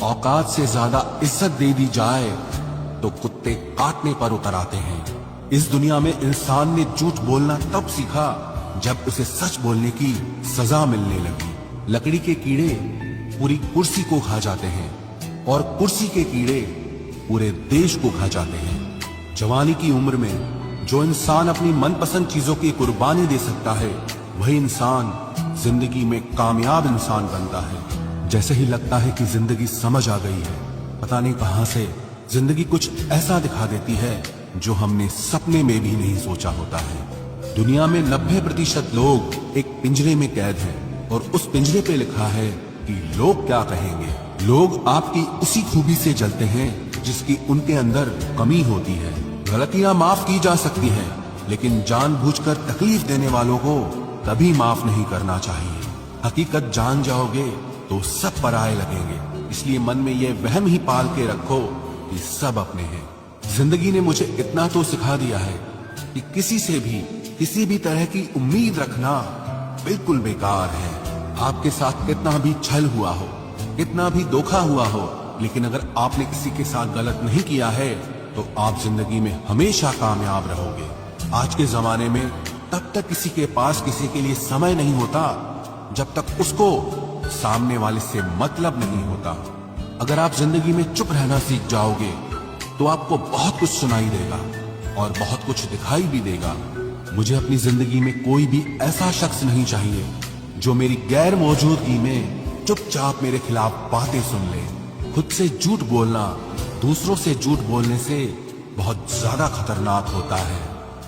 औकात से ज्यादा इज्जत दे दी जाए तो कुत्ते काटने पर उतर आते हैं। इस दुनिया में इंसान ने झूठ बोलना तब सीखा जब उसे सच बोलने की सजा मिलने लगी। लकड़ी के कीड़े पूरी कुर्सी को खा जाते हैं और कुर्सी के कीड़े पूरे देश को खा जाते हैं। जवानी की उम्र में जो इंसान अपनी मनपसंद चीजों की कुर्बानी दे सकता है वही इंसान जिंदगी में कामयाब इंसान बनता है। जैसे ही लगता है कि जिंदगी समझ आ गई है, पता नहीं कहां से जिंदगी कुछ ऐसा दिखा देती है जो हमने सपने में भी नहीं सोचा होता है। दुनिया में 90% लोग एक पिंजरे में कैद हैं और उस पिंजरे पे लिखा है कि लोग क्या कहेंगे। लोग आपकी उसी खूबी से जलते हैं जिसकी उनके अंदर कमी होती है। गलतियां माफ की जा सकती हैं, लेकिन जानबूझकर तकलीफ देने वालों को कभी माफ नहीं करना चाहिए। हकीकत जान जाओगे तो सब पराये लगेंगे, इसलिए मन में ये वहम ही पाल के रखो कि सब अपने हैं। जिंदगी ने मुझे इतना तो सिखा दिया है कि किसी से भी किसी भी तरह की उम्मीद रखना बिल्कुल बेकार है। आपके साथ कितना भी छल हुआ हो, कितना भी धोखा हुआ हो, लेकिन अगर आपने किसी के साथ गलत नहीं किया है तो आप जिंदगी में हमेशा कामयाब रहोगे। आज के जमाने में तब तक किसी के पास किसी के लिए समय नहीं होता जब तक उसको सामने वाले से मतलब नहीं होता। अगर आप जिंदगी में चुप रहना सीख जाओगे तो आपको बहुत कुछ सुनाई देगा और बहुत कुछ दिखाई भी देगा। मुझे अपनी जिंदगी में कोई भी ऐसा शख्स नहीं चाहिए जो मेरी गैर मौजूदगी में चुपचाप मेरे खिलाफ बातें सुन ले। खुद से झूठ बोलना दूसरों से झूठ बोलने से बहुत ज्यादा खतरनाक होता है।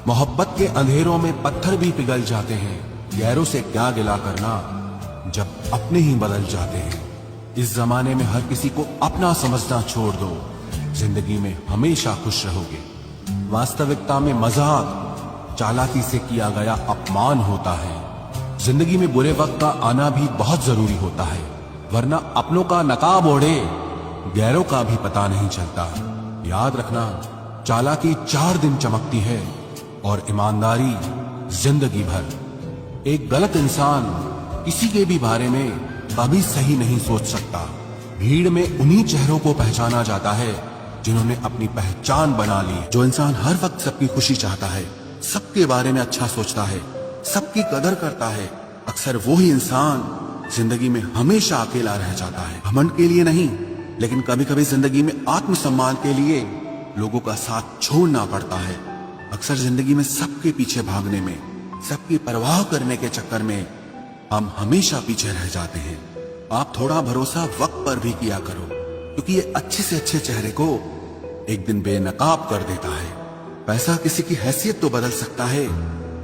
मोहब्बत के अंधेरों में पत्थर भी पिघल जाते हैं, गैरों से क्या गिला करना जब अपने ही बदल जाते हैं। इस जमाने में हर किसी को अपना समझना छोड़ दो, जिंदगी में हमेशा खुश रहोगे। वास्तविकता में मजाक चालाकी से किया गया अपमान होता है। जिंदगी में बुरे वक्त का आना भी बहुत जरूरी होता है, वरना अपनों का नकाब ओढ़े गैरों का भी पता नहीं चलता। याद रखना, चालाकी 4 दिन चमकती है और ईमानदारी जिंदगी भर। एक गलत इंसान किसी के भी बारे में कभी सही नहीं सोच सकता। भीड़ में उन्हीं चेहरों को पहचाना जाता है जिन्होंने अपनी पहचान बना ली। जो इंसान हर वक्त सबकी खुशी चाहता है, सबके बारे में अच्छा सोचता है, सबकी कदर करता है, अक्सर वो ही इंसान जिंदगी में हमेशा अकेला रह जाता है। घमंड के लिए नहीं, लेकिन कभी कभी जिंदगी में आत्मसम्मान के लिए लोगों का साथ छोड़ना पड़ता है। अक्सर जिंदगी में सबके पीछे भागने में, सबकी परवाह करने के चक्कर में हम हमेशा पीछे रह जाते हैं। आप थोड़ा भरोसा वक्त पर भी किया करो, क्योंकि ये अच्छे से अच्छे चेहरे को एक दिन बेनकाब कर देता है। पैसा किसी की हैसियत तो बदल सकता है,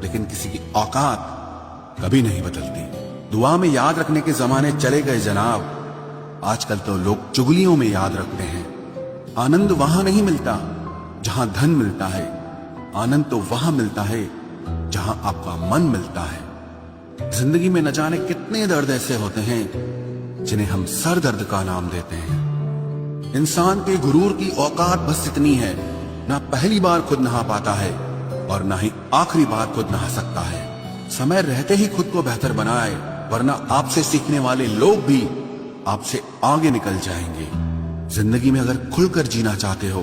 लेकिन किसी की औकात कभी नहीं बदलती। दुआ में याद रखने के जमाने चले गए जनाब, आजकल तो लोग चुगलियों में याद रखते हैं। आनंद वहां नहीं मिलता जहां धन मिलता है, आनंद तो वहां मिलता है जहां आपका मन मिलता है। जिंदगी में न जाने कितने दर्द ऐसे होते हैं जिन्हें हम सर दर्द का नाम देते हैं। इंसान के गुरूर की औकात बस इतनी है, ना पहली बार खुद नहा पाता है और ना ही आखिरी बार खुद नहा सकता है। समय रहते ही खुद को बेहतर बनाए, वरना आपसे सीखने वाले लोग भी आपसे आगे निकल जाएंगे। जिंदगी में अगर खुलकर जीना चाहते हो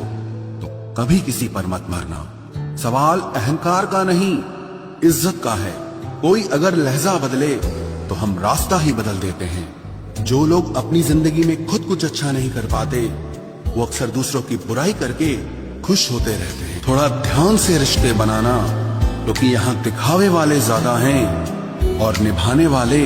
तो कभी किसी पर मत मरना। सवाल अहंकार का नहीं, इज्जत का है। कोई अगर लहजा बदले तो हम रास्ता ही बदल देते हैं। जो लोग अपनी जिंदगी में खुद कुछ अच्छा नहीं कर पाते, वो अक्सर दूसरों की बुराई करके खुश होते रहते हैं। थोड़ा ध्यान से रिश्ते बनाना, क्योंकि यहाँ दिखावे वाले ज्यादा हैं और निभाने वाले